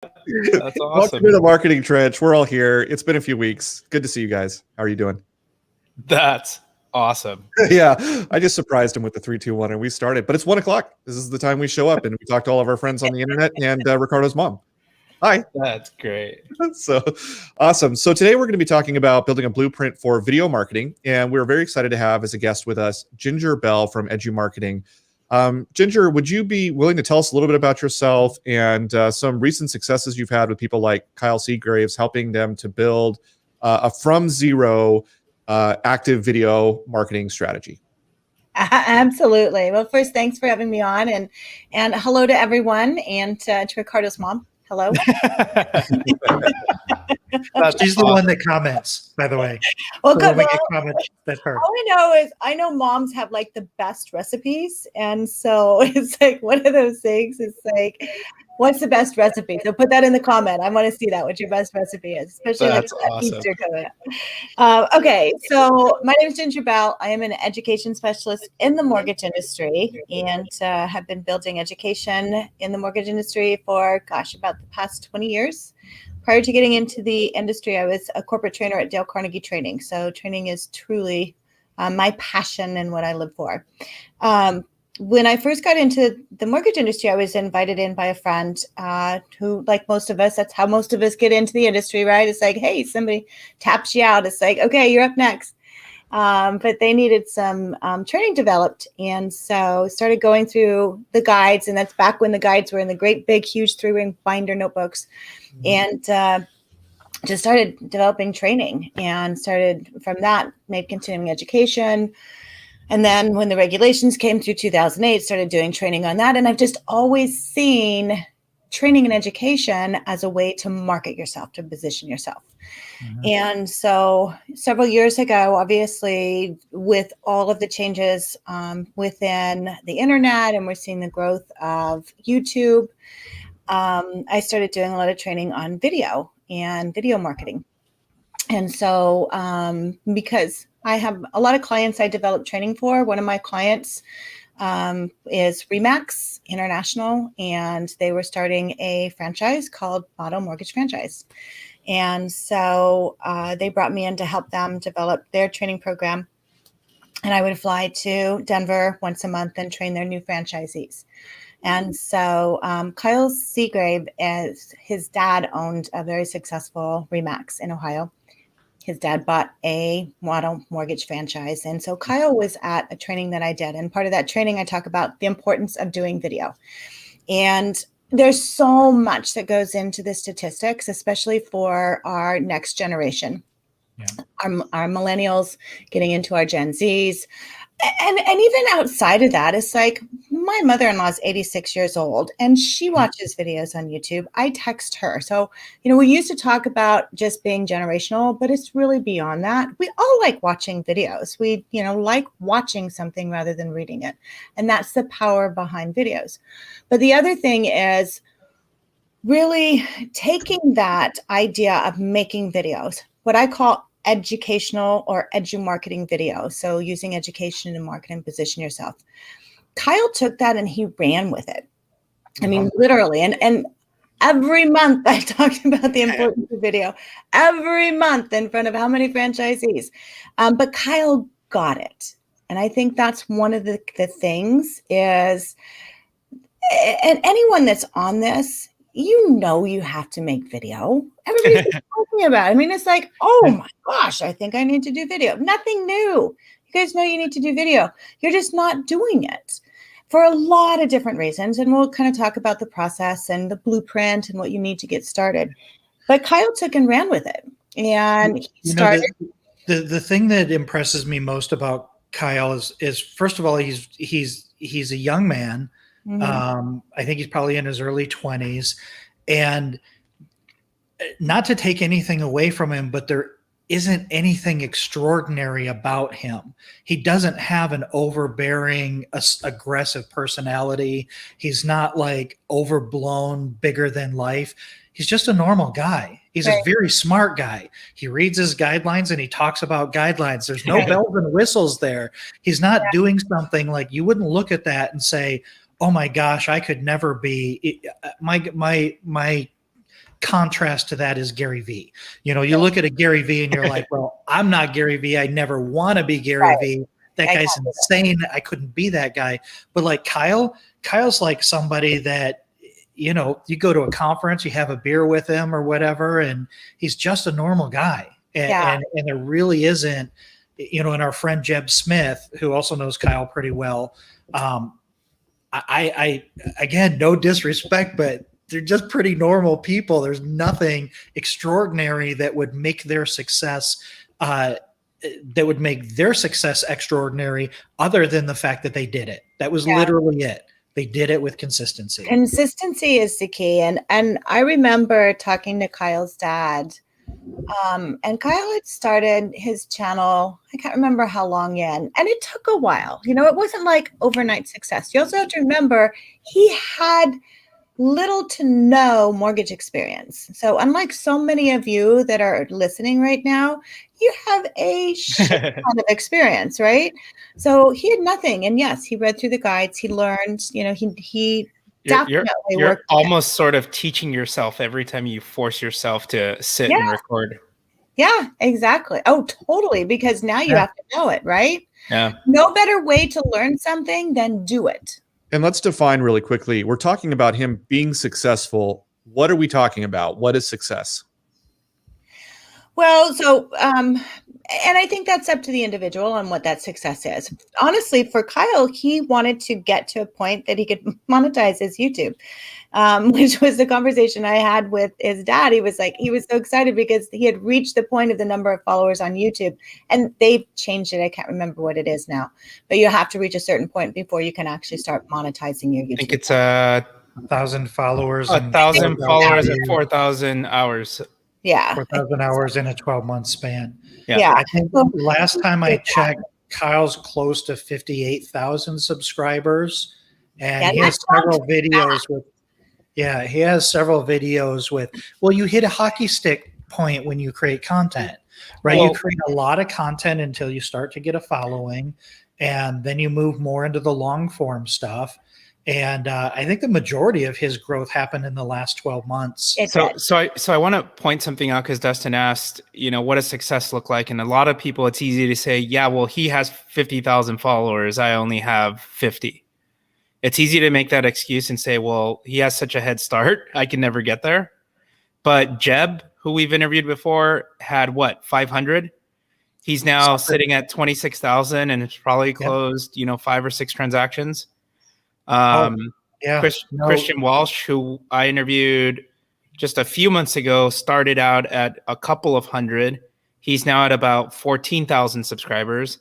That's Welcome awesome. to the Marketing Trench. We're all here. It's been a few weeks. Good to see you guys. How are you doing? That's awesome. Yeah, I just surprised him with the 3, 2, 1, and we started. But it's 1 o'clock. This is the time we show up, and we talk to all of our friends on the internet and Ricardo's mom. Hi. That's great. So awesome. So today we're going to be talking about building a blueprint for video marketing, and we're very excited to have as a guest with us Ginger Bell from Edu Marketing. Ginger, would you be willing to tell us a little bit about yourself and some recent successes you've had with people like Kyle Seagraves, helping them to build a from zero active video marketing strategy? Absolutely. Well, first, thanks for having me on, and hello to everyone, and to Ricardo's mom. Hello. She's the one that comments, by the way. Well, so when we get comments, that's her. All I know is I know moms have like the best recipes, and so it's like one of those things. It's like, what's the best recipe? So put that in the comment. I want to see that, what your best recipe is, especially That's like awesome. Easter coming up. Okay, so my name is Ginger Bell. I am an education specialist in the mortgage industry, and have been building education in the mortgage industry for, about the past 20 years. Prior to getting into the industry, I was a corporate trainer at Dale Carnegie Training. So training is truly my passion and what I live for. When I first got into the mortgage industry, I was invited in by a friend who, like most of us, that's how most of us get into the industry, right? It's like, hey, somebody taps you out. It's like, okay, you're up next. But they needed some training developed. And so started going through the guides. And that's back when the guides were in the great big, huge 3-ring binder notebooks. And just started developing training, and started from that, made continuing education. And then when the regulations came through 2008, started doing training on that. And I've just always seen training and education as a way to market yourself, to position yourself. Mm-hmm. And so several years ago, obviously, with all of the changes within the internet, and we're seeing the growth of YouTube, I started doing a lot of training on video and video marketing. And so because I have a lot of clients I develop training for. One of my clients is Remax International, and they were starting a franchise called Model Mortgage Franchise. And so they brought me in to help them develop their training program. And I would fly to Denver once a month and train their new franchisees. And so Kyle Seagrave, as his dad owned a very successful Remax in Ohio. His dad bought a Model Mortgage franchise. And so Kyle was at a training that I did. And part of that training, I talk about the importance of doing video. And there's so much that goes into the statistics, especially for our next generation, our millennials getting into our Gen Zs. And even outside of that, it's like my mother-in-law is 86 years old and she watches videos on YouTube. I text her. So, we used to talk about just being generational, but it's really beyond that. We all like watching videos. We, like watching something rather than reading it. And that's the power behind videos. But the other thing is really taking that idea of making videos, what I call educational or edu marketing video. So using education and marketing, position yourself. Kyle took that and he ran with it. I mean, literally. And every month I talked about the importance of video, every month in front of how many franchisees. But Kyle got it. And I think that's one of the things is, and anyone that's on this, you have to make video. Everybody's talking about it. I mean, it's like, oh my gosh, I think I need to do video. Nothing new. You guys know you need to do video. You're just not doing it for a lot of different reasons. And we'll kind of talk about the process and the blueprint and what you need to get started. But Kyle took and ran with it. And he started. The thing that impresses me most about Kyle is first of all, he's a young man. Mm-hmm. I think he's probably in his early 20s, and not to take anything away from him, but there isn't anything extraordinary about him. He doesn't have an overbearing, aggressive personality. He's not like overblown, bigger than life. He's just a normal guy. He's a very smart guy. He reads his guidelines and he talks about guidelines. There's no bells and whistles there. He's not doing something like you wouldn't look at that and say, oh my gosh, I could never be my contrast to that is Gary Vee. You know, you look at a Gary Vee and you're like, well, I'm not Gary Vee. I never want to be Gary Vee. That guy's insane. I couldn't be that guy. But like Kyle's like somebody that, you know, you go to a conference, you have a beer with him or whatever, and he's just a normal guy. And there really isn't, you know, and our friend Jeb Smith, who also knows Kyle pretty well, I again, no disrespect, but they're just pretty normal people. There's nothing extraordinary that would make their success extraordinary other than the fact that they did it. That was literally it. They did it with consistency. Consistency is the key. And I remember talking to Kyle's dad, and Kyle had started his channel, I can't remember how long in, and it took a while. You know, it wasn't like overnight success. You also have to remember he had little to no mortgage experience. So unlike so many of you that are listening right now, you have a shit ton of experience, right? So he had nothing. And yes, he read through the guides. He learned, you know, he definitely you're almost sort of teaching yourself every time you force yourself to sit and record. Yeah, exactly. Oh, totally. Because now you have to know it, right? Yeah. No better way to learn something than do it. And let's define really quickly. We're talking about him being successful. What are we talking about? What is success? Well, so, and I think that's up to the individual on what that success is. Honestly, for Kyle, he wanted to get to a point that he could monetize his YouTube, which was the conversation I had with his dad. He was like, he was so excited because he had reached the point of the number of followers on YouTube, and they've changed it. I can't remember what it is now, but you have to reach a certain point before you can actually start monetizing your YouTube. I think it's 1,000 followers. 1,000 followers and 4,000 hours. Yeah. 4,000 hours in a 12-month span. Yeah. I think last time I checked, Kyle's close to 58,000 subscribers. And he has several videos with, he has several videos with, well, you hit a hockey stick point when you create content, right? Well, you create a lot of content until you start to get a following, and then you move more into the long form stuff. And I think the majority of his growth happened in the last 12 months. So I want to point something out because Dustin asked, you know, what does success look like? And a lot of people, it's easy to say, yeah, well, he has 50,000 followers. I only have 50. It's easy to make that excuse and say, well, he has such a head start. I can never get there. But Jeb, who we've interviewed before, had what, 500? He's now sitting at 26,000 and it's probably closed, you know, 5 or 6 transactions. Christian Walsh, who I interviewed just a few months ago, started out at a couple of hundred. He's now at about 14,000 subscribers.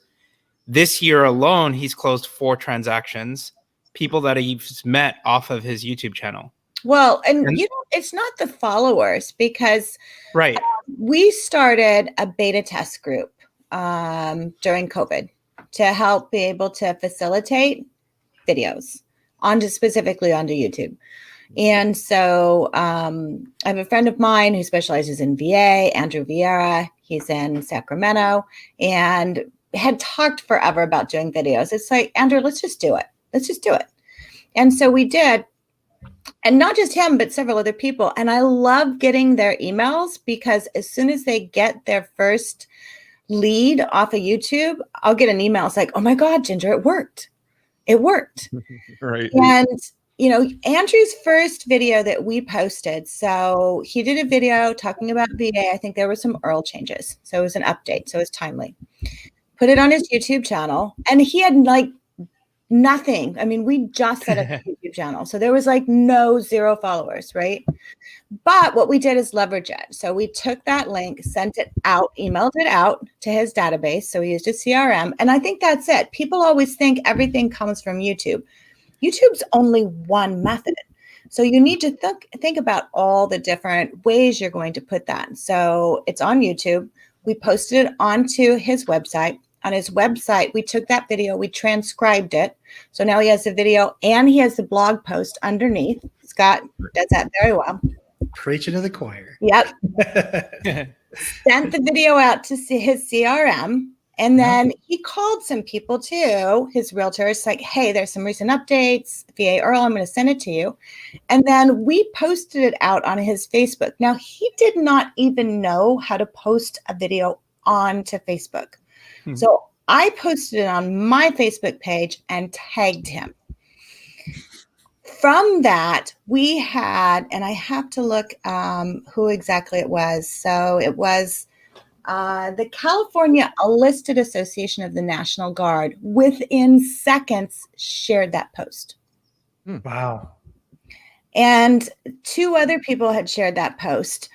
This year alone, he's closed 4 transactions, people that he's met off of his YouTube channel. Well, and you know, it's not the followers, because we started a beta test group during COVID to help be able to facilitate videos specifically onto YouTube. And so I have a friend of mine who specializes in VA, Andrew Vieira. He's in Sacramento and had talked forever about doing videos. It's like, Andrew, let's just do it. Let's just do it. And so we did. And not just him, but several other people. And I love getting their emails, because as soon as they get their first lead off of YouTube, I'll get an email. It's like, oh my God, Ginger, it worked. It worked. Right. And, you know, Andrew's first video that we posted, so he did a video talking about VA. I think there were some URL changes. So it was an update. So it was timely. Put it on his YouTube channel, and he had like nothing. I mean, we just set up a YouTube channel. So there was like 0 followers, right? But what we did is leverage it. So we took that link, sent it out, emailed it out to his database. So we used a CRM. And I think that's it. People always think everything comes from YouTube. YouTube's only one method. So you need to think about all the different ways you're going to put that. So it's on YouTube. We posted it onto his website. On his website, we took that video, we transcribed it. So now he has the video and he has the blog post underneath. Scott does that very well. Preaching to the choir. Yep. Sent the video out to his CRM, And then he called some people too, his realtors, like, hey, there's some recent updates. VA Earl, I'm going to send it to you. And then we posted it out on his Facebook. Now, he did not even know how to post a video onto Facebook. So I posted it on my Facebook page and tagged him. From that, we had, and I have to look who exactly it was. So it was the California Enlisted Association of the National Guard within seconds shared that post. Wow. And 2 other people had shared that post.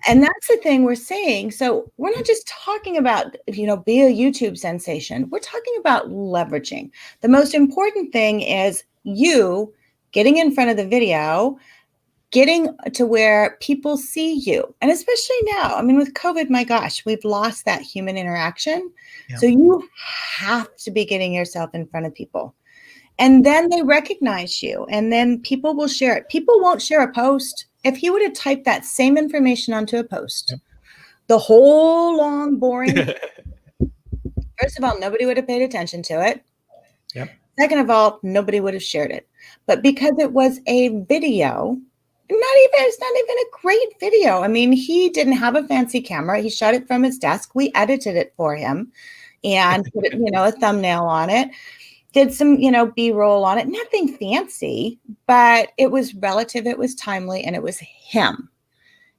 And that's the thing we're saying. So we're not just talking about, be a YouTube sensation. We're talking about leveraging. The most important thing is you getting in front of the video, getting to where people see you. And especially now, I mean, with COVID, my gosh, we've lost that human interaction. Yeah. So you have to be getting yourself in front of people. And then they recognize you, and then people will share it. People won't share a post. If he would have typed that same information onto a post, the whole long, boring, first of all, nobody would have paid attention to it. Yep. Second of all, nobody would have shared it. But because it was a video, it's not even a great video. I mean, he didn't have a fancy camera. He shot it from his desk. We edited it for him and put it, a thumbnail on it. Did some, B-roll on it. Nothing fancy, but it was relative. It was timely, and it was him.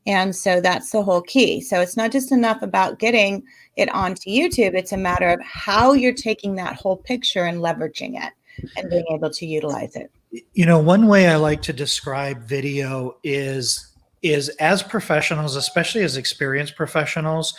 And so that's the whole key. So it's not just enough about getting it onto YouTube. It's a matter of how you're taking that whole picture and leveraging it and being able to utilize it. One way I like to describe video is as professionals, especially as experienced professionals,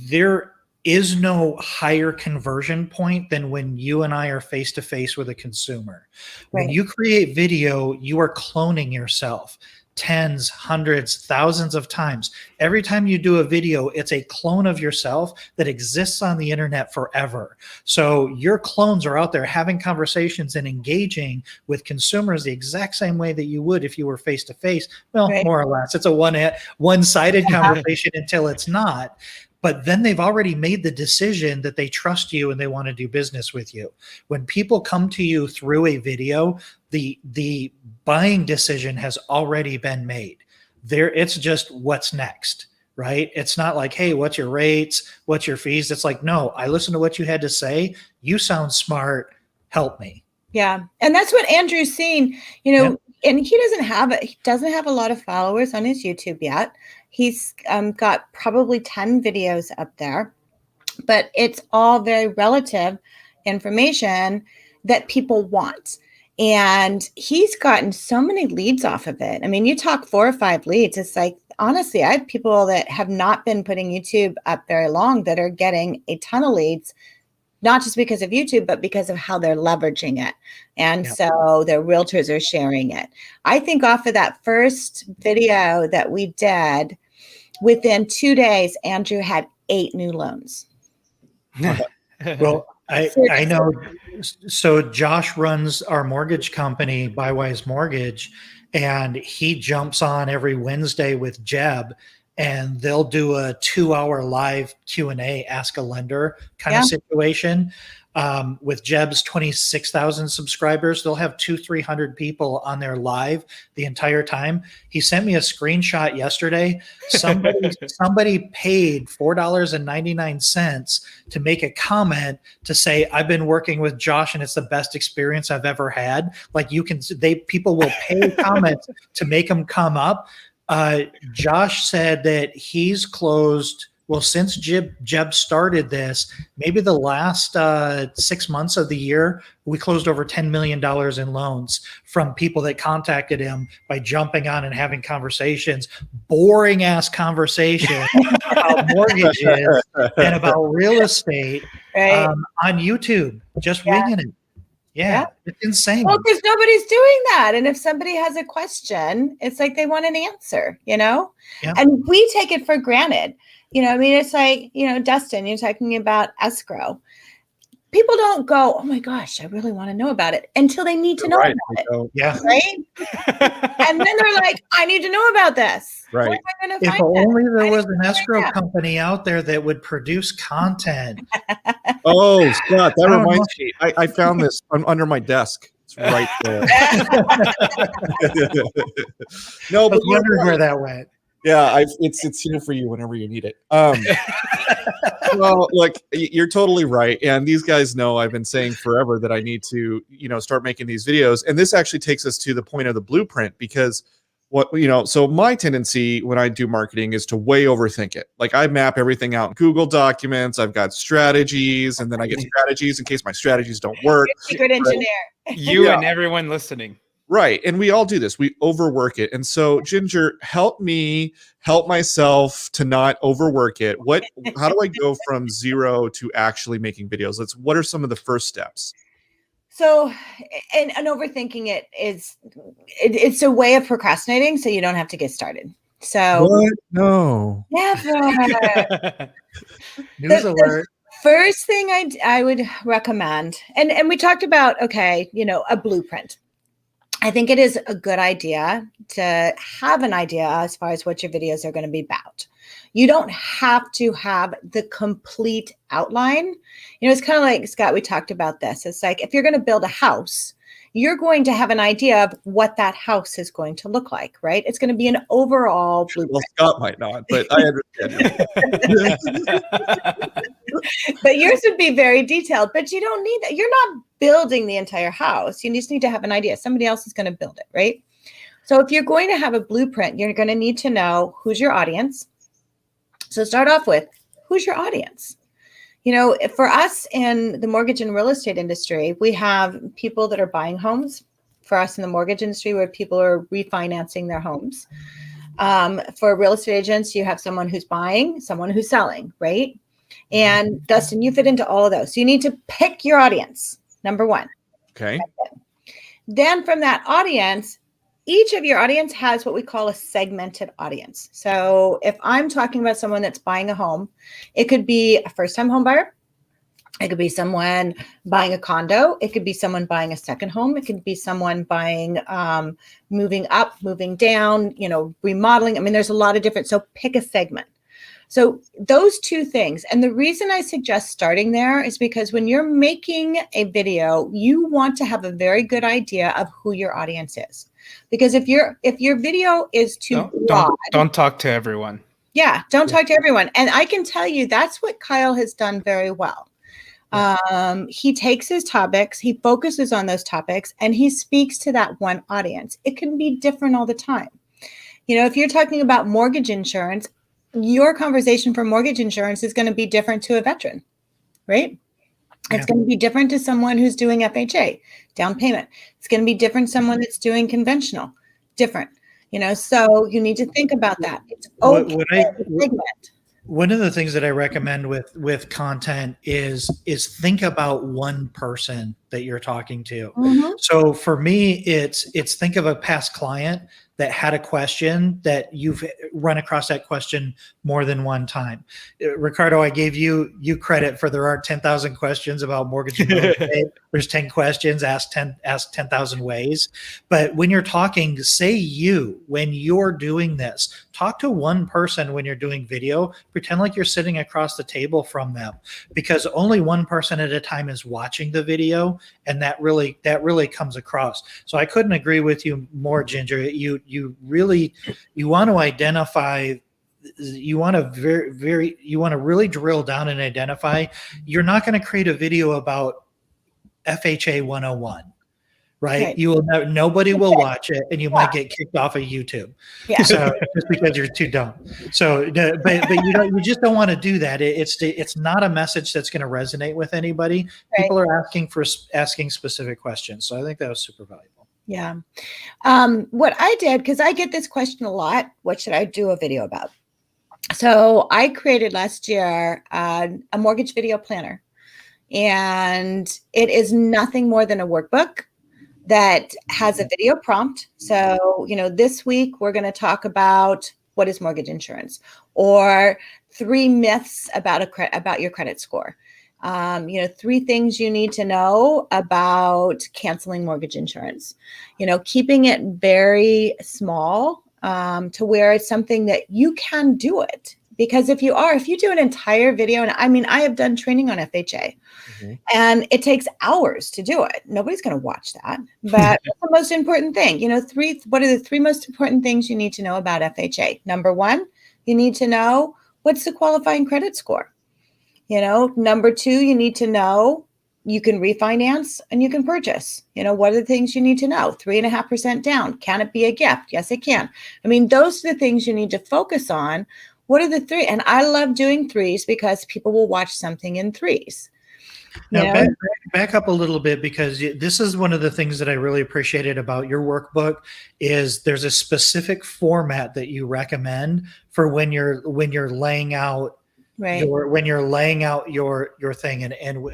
there is no higher conversion point than when you and I are face to face with a consumer. Right. When you create video, you are cloning yourself tens, hundreds, thousands of times. Every time you do a video, it's a clone of yourself that exists on the internet forever. So your clones are out there having conversations and engaging with consumers the exact same way that you would if you were face to face. Well, Right. more or less. It's a one-sided conversation until it's not. But then they've already made the decision that they trust you and they want to do business with you. When people come to you through a video, the buying decision has already been made. It's just what's next, right? It's not like, hey, what's your rates? What's your fees? It's like, no, I listened to what you had to say. You sound smart. Help me. Yeah. And that's what Andrew's seen, and he doesn't have a lot of followers on his YouTube yet. He's got probably 10 videos up there, but it's all very relative information that people want. And he's gotten so many leads off of it. I mean, you talk 4 or 5 leads. It's like, honestly, I have people that have not been putting YouTube up very long that are getting a ton of leads, not just because of YouTube, but because of how they're leveraging it. And so their realtors are sharing it. I think off of that first video that we did, within 2 days, Andrew had 8 new loans. Well, I know. So Josh runs our mortgage company, Bywise Mortgage, and he jumps on every Wednesday with Jeb, and they'll do a 2-hour live Q&A, ask a lender kind of situation. With Jeb's 26,000 subscribers, they'll have 200-300 people on there live the entire time. He sent me a screenshot yesterday. Somebody paid $4.99 to make a comment to say, I've been working with Josh and it's the best experience I've ever had. Like people will pay comments to make them come up. Josh said that he's closed. Well, since Jeb started this, maybe the last 6 months of the year, we closed over $10 million in loans from people that contacted him by jumping on and having conversations, boring ass conversations about mortgages and about real estate on YouTube, just winging it. Yeah, it's insane. Well, because nobody's doing that. And if somebody has a question, it's like they want an answer, and we take it for granted. It's like, Dustin, you're talking about escrow. People don't go, oh my gosh, I really want to know about it until they need to know about it. Yeah. Right. And then they're like, I need to know about this. Right. Where am I going to If find only it? there was an escrow company out there that would produce content Oh, Scott, that I don't reminds me. I found this under my desk. It's right there. No, I but was wondering where that went. yeah, it's here for you whenever you need it. Well, look, you're totally right, and these guys know I've been saying forever that I need to, start making these videos, and this actually takes us to the point of the blueprint because so my tendency when I do marketing is to way overthink it. Like I map everything out in Google Documents. I've got strategies, and then I get strategies in case my strategies don't work. Secret engineer. You and everyone listening. Right. And we all do this. We overwork it. And so, Ginger, help me help myself to not overwork it. How do I go from zero to actually making videos? What are some of the first steps? So, and overthinking it it's a way of procrastinating so you don't have to get started. So, What? No. never. News alert. First thing I would recommend, and we talked about, a blueprint. I think it is a good idea to have an idea as far as what your videos are going to be about. You don't have to have the complete outline. It's kind of like, Scott, we talked about this. It's like if you're going to build a house, you're going to have an idea of what that house is going to look like, right? It's going to be an overall blueprint. Well, Scott might not, but I understand. But yours would be very detailed, but you don't need that. You're not building the entire house. You just need to have an idea. Somebody else is going to build it, right? So if you're going to have a blueprint, you're going to need to know who's your audience. So start off with, who's your audience? For us in the mortgage and real estate industry, we have people that are buying homes. For us in the mortgage industry, where people are refinancing their homes. For real estate agents, you have someone who's buying, someone who's selling, right? And Dustin, you fit into all of those. So you need to pick your audience, number one. Okay. Then from that audience, each of your audience has what we call a segmented audience. So if I'm talking about someone that's buying a home, it could be a first-time home buyer. It could be someone buying a condo. It could be someone buying a second home. It could be someone buying, moving up, moving down, remodeling. I mean, there's a lot of different, so pick a segment. So those two things. And the reason I suggest starting there is because when you're making a video, you want to have a very good idea of who your audience is. Because if your video is too broad, don't talk to everyone. Yeah, don't talk to everyone. And I can tell you that's what Kyle has done very well. He takes his topics, he focuses on those topics, and he speaks to that one audience. It can be different all the time. If you're talking about mortgage insurance, your conversation for mortgage insurance is going to be different to a veteran, right? Yeah. It's going to be different to someone who's doing FHA, down payment. It's going to be different to someone that's doing conventional, different. So you need to think about that. It's okay to segment. One of the things that I recommend with content is think about one person that you're talking to. Mm-hmm. So for me, it's think of a past client that had a question that you've run across that question more than one time. Ricardo, I gave you credit for there aren't 10,000 questions about mortgage and real estate. There's 10 questions, ask 10,000 ways. But when you're talking, when you're doing this, talk to one person when you're doing video, pretend like you're sitting across the table from them, because only one person at a time is watching the video, and that really comes across. So I couldn't agree with you more, Ginger. You want to identify, you want to really drill down and identify. You're not going to create a video about FHA 101, right? You will nobody will watch it, and you might get kicked off of YouTube. Yeah. So just because you're too dumb. So, but you just don't want to do that. It's not a message that's going to resonate with anybody. Right. People are asking specific questions. So I think that was super valuable. Yeah. What I did, because I get this question a lot, what should I do a video about? So I created last year a mortgage video planner, and it is nothing more than a workbook that has a video prompt. So, this week we're going to talk about what is mortgage insurance, or 3 myths about your credit score. 3 things you need to know about canceling mortgage insurance, keeping it very small, to where it's something that you can do it. Because if you do an entire video, and I mean, I have done training on FHA, and it takes hours to do it. Nobody's going to watch that. But what's the most important thing? What are the three most important things you need to know about FHA? Number one, you need to know what's the qualifying credit score. Number two, you need to know you can refinance and you can purchase. What are the things you need to know? 3.5% down. Can it be a gift? Yes, it can. I mean, those are the things you need to focus on. What are the three? And I love doing threes because people will watch something in threes. Now, back up a little bit, because this is one of the things that I really appreciated about your workbook is there's a specific format that you recommend for when you're laying out your thing. And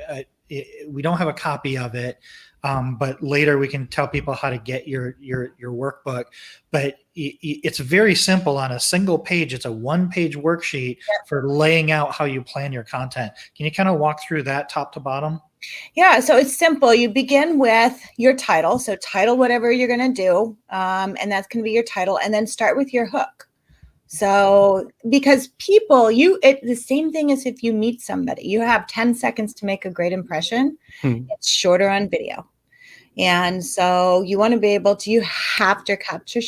we don't have a copy of it. But later we can tell people how to get your workbook. But it's very simple on a single page. It's a 1-page worksheet for laying out how you plan your content. Can you kind of walk through that top to bottom? Yeah, so it's simple. You begin with your title. So title whatever you're going to do, and that's going to be your title, and then start with your hook. So because the same thing as if you meet somebody, you have 10 seconds to make a great impression. It's shorter on video. And so you want to be able to, you have to capture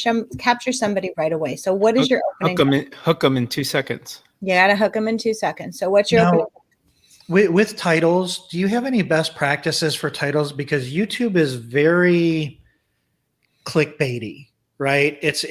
somebody right away. So what is your opening? Hook them in 2 seconds. You got to hook them in 2 seconds. So what's your opening? With titles, do you have any best practices for titles? Because YouTube is very clickbaity, right? It's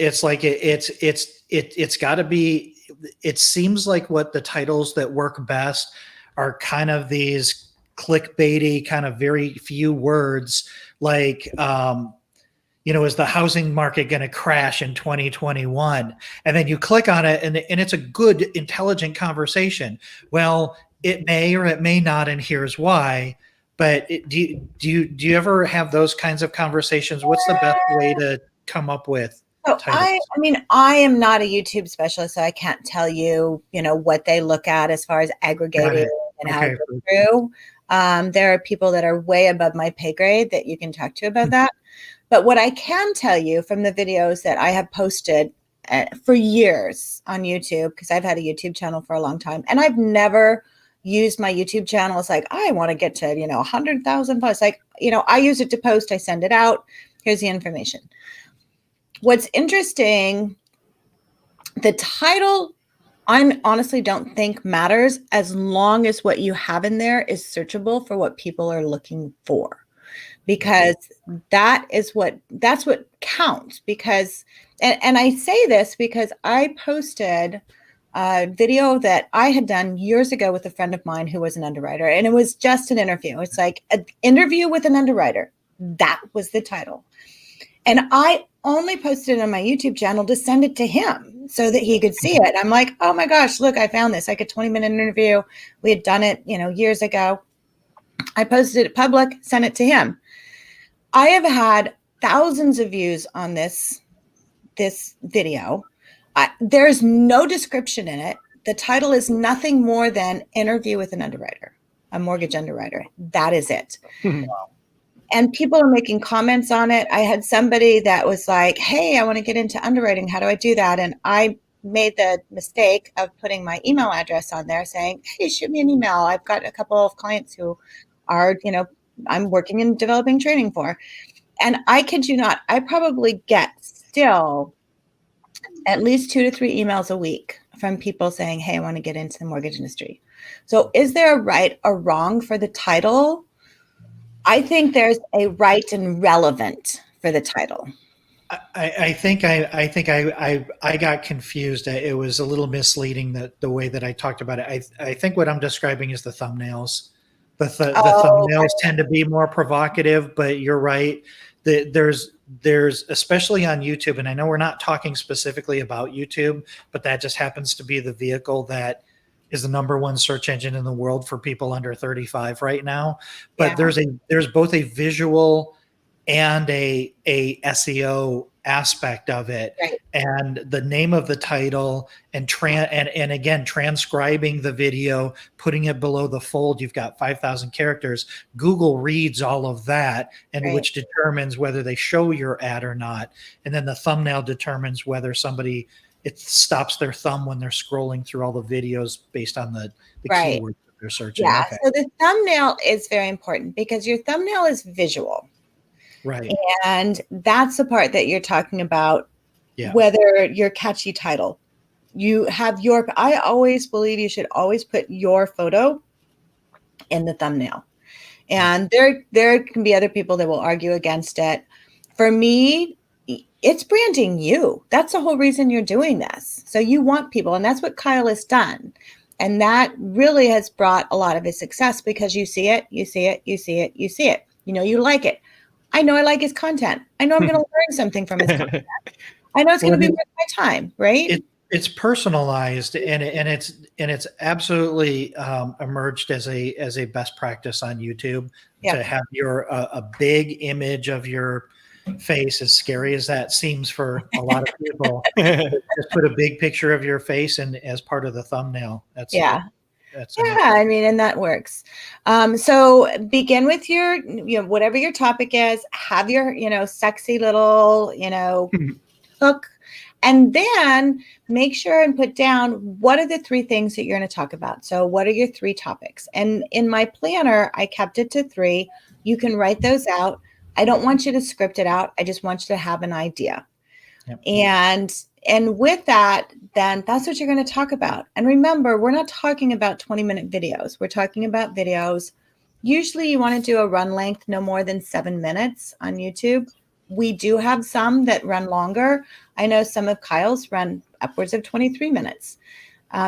got to be, it seems like what the titles that work best are kind of these clickbaity, kind of very few words, like, is the housing market going to crash in 2021? And then you click on it and it's a good, intelligent conversation. Well, it may or it may not, and here's why. But do you ever have those kinds of conversations? What's the best way to come up with titles? I am not a YouTube specialist, so I can't tell you, what they look at as far as aggregating and how to go through. There are people that are way above my pay grade that you can talk to about that. But what I can tell you from the videos that I have posted for years on YouTube, because I've had a YouTube channel for a long time, and I've never used my YouTube channel as like, I want to get to, 100,000 plus. Like, I use it to post, I send it out. Here's the information. What's interesting, the title, I honestly don't think matters as long as what you have in there is searchable for what people are looking for, because that's what counts. Because, and I say this because I posted a video that I had done years ago with a friend of mine who was an underwriter, and it was just an interview. It's like an interview with an underwriter. That was the title. And I only posted it on my YouTube channel to send it to him so that he could see it. I'm like, oh my gosh, look, I found this, like a 20-minute interview. We had done it, years ago. I posted it public, sent it to him. I have had thousands of views on this video. There's no description in it. The title is nothing more than interview with an underwriter, a mortgage underwriter. That is it. And people are making comments on it. I had somebody that was like, hey, I want to get into underwriting. How do I do that? And I made the mistake of putting my email address on there saying, hey, shoot me an email. I've got a couple of clients who are, I'm working in developing training for. And I kid you not, I probably get still at least 2 to 3 emails a week from people saying, hey, I want to get into the mortgage industry. So is there a right or wrong for the title? I think there's a right and relevant for the title. I think I got confused. It was a little misleading the way that I talked about it. I think what I'm describing is the thumbnails. The thumbnails tend to be more provocative, but you're right. There's especially on YouTube, and I know we're not talking specifically about YouTube, but that just happens to be the vehicle that is the #1 search engine in the world for people under 35 right now. But there's both a visual and a SEO aspect of it, right. And the name of the title and again transcribing the video, putting it below the fold. You've got 5,000 characters. Google reads all of that, and right. which determines whether they show your ad or not. And then the thumbnail determines whether somebody it stops their thumb when they're scrolling through all the videos based on the Right. keywords that they're searching. Yeah. Okay. So the thumbnail is very important because your thumbnail is visual. Right. And that's the part that you're talking about, Yeah. whether your catchy title. I always believe you should always put your photo in the thumbnail. And there can be other people that will argue against it. For me, it's branding you. That's the whole reason you're doing this. So you want people, and that's what Kyle has done. And that really has brought a lot of his success because you see it, you see it, you see it, you see it. You know, you like it. I know I like his content. I know I'm going to learn something from his content. I know it's going to be worth my time, right? It's personalized, and it's absolutely emerged as a best practice on YouTube to have a big image of your face, as scary as that seems for a lot of people. Just put a big picture of your face and as part of the thumbnail. I mean, and that works. So begin with your, whatever your topic is, have your, sexy little, hook, and then make sure and put down what are the 3 things that you're going to talk about. So what are your 3 topics? And in my planner, I kept it to 3. You can write those out. I don't want you to script it out. I just want you to have an idea. Yep. And with that, then that's what you're going to talk about. And remember, we're not talking about 20-minute videos. We're talking about videos. Usually you want to do a run length no more than 7 minutes on YouTube. We do have some that run longer. I know some of Kyle's run upwards of 23 minutes.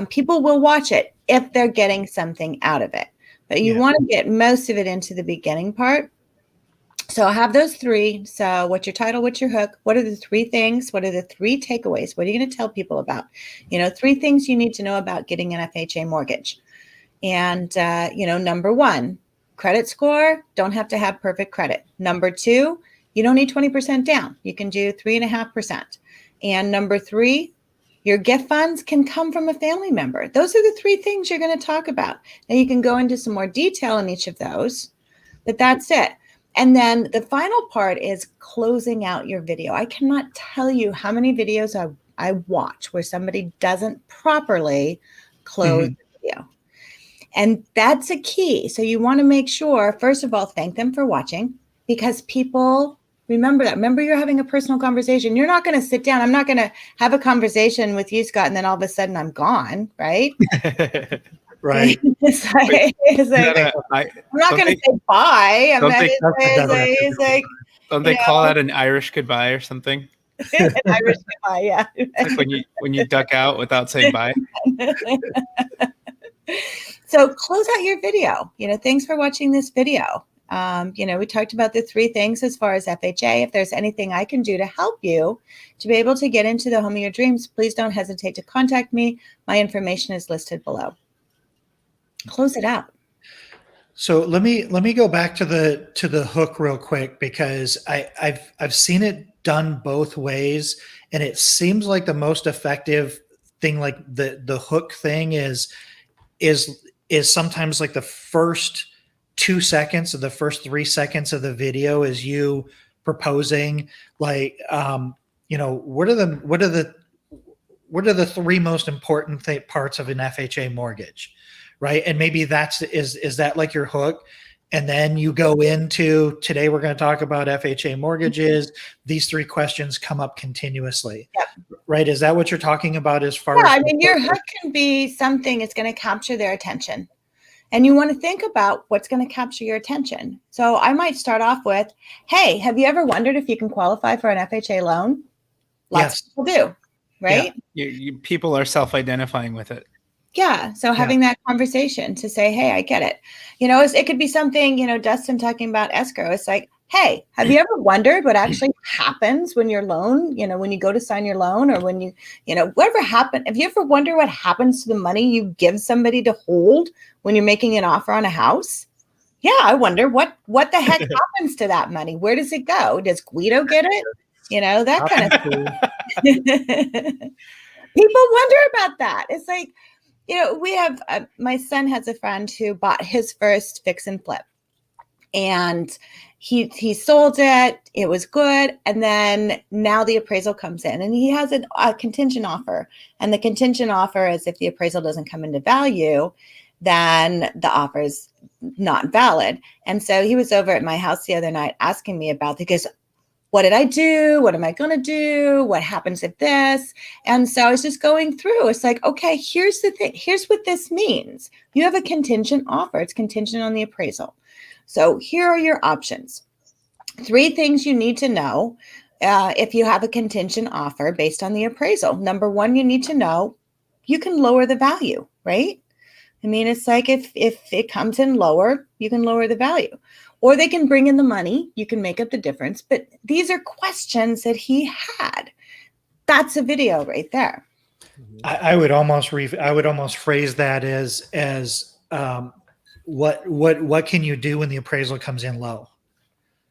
People will watch it if they're getting something out of it. But you want to get most of it into the beginning part. So I have those 3. So what's your title? What's your hook? What are the 3 things? What are the 3 takeaways? What are you going to tell people about? 3 things you need to know about getting an FHA mortgage. And, number 1, credit score, don't have to have perfect credit. Number 2, you don't need 20% down. You can do 3.5%. And number 3, your gift funds can come from a family member. Those are the 3 things you're going to talk about. Now you can go into some more detail in each of those, but that's it. And then the final part is closing out your video. I cannot tell you how many videos I watch where somebody doesn't properly close the video. And that's a key. So you want to make sure, first of all, thank them for watching, because people remember that. Remember, you're having a personal conversation. You're not going to sit down. I'm not going to have a conversation with you, Scott, and then all of a sudden I'm gone, right? Right. It's like I'm not going to say bye. Don't they call that an Irish goodbye or something? An Irish goodbye, yeah. It's like when you duck out without saying bye. So close out your video. Thanks for watching this video. We talked about the 3 things as far as FHA. If there's anything I can do to help you to be able to get into the home of your dreams, please don't hesitate to contact me. My information is listed below. Close it out. So let me go back to the hook real quick, because I've seen it done both ways, and it seems like the most effective thing, like the hook thing, is sometimes like the first 2 seconds or the first 3 seconds of the video is you proposing, like, what are the 3 most important parts of an FHA mortgage, right? And maybe is that like your hook? And then you go into, today we're going to talk about FHA mortgages. These 3 questions come up continuously, right? Is that what you're talking about as far as? I mean, your hook can be something that's going to capture their attention. And you want to think about what's going to capture your attention. So I might start off with, hey, have you ever wondered if you can qualify for an FHA loan? Lots of people do, right? Yeah. People are self-identifying with it. Yeah. So having that conversation to say, hey, I get it. It could be something, Dustin talking about escrow. It's like, hey, have you ever wondered what actually happens when your loan, when you go to sign your loan, or when whatever happened? Have you ever wondered what happens to the money you give somebody to hold when you're making an offer on a house? Yeah. I wonder what the heck happens to that money? Where does it go? Does Guido get it? That kind of thing. People wonder about that. It's like, we have, my son has a friend who bought his first fix and flip, and he sold it. It was good. And then now the appraisal comes in and he has a contingent offer. And the contingent offer is if the appraisal doesn't come into value, then the offer is not valid. And so he was over at my house the other night asking me about, because what did I do? What am I going to do? What happens if this? And so I was just going through. It's like, okay, here's the thing. Here's what this means. You have a contingent offer. It's contingent on the appraisal. So here are your options. 3 things you need to know if you have a contingent offer based on the appraisal. Number 1, you need to know you can lower the value, right? I mean, it's like if it comes in lower, you can lower the value. Or they can bring in the money. You can make up the difference. But these are questions that he had. That's a video right there. I would almost phrase that as what can you do when the appraisal comes in low?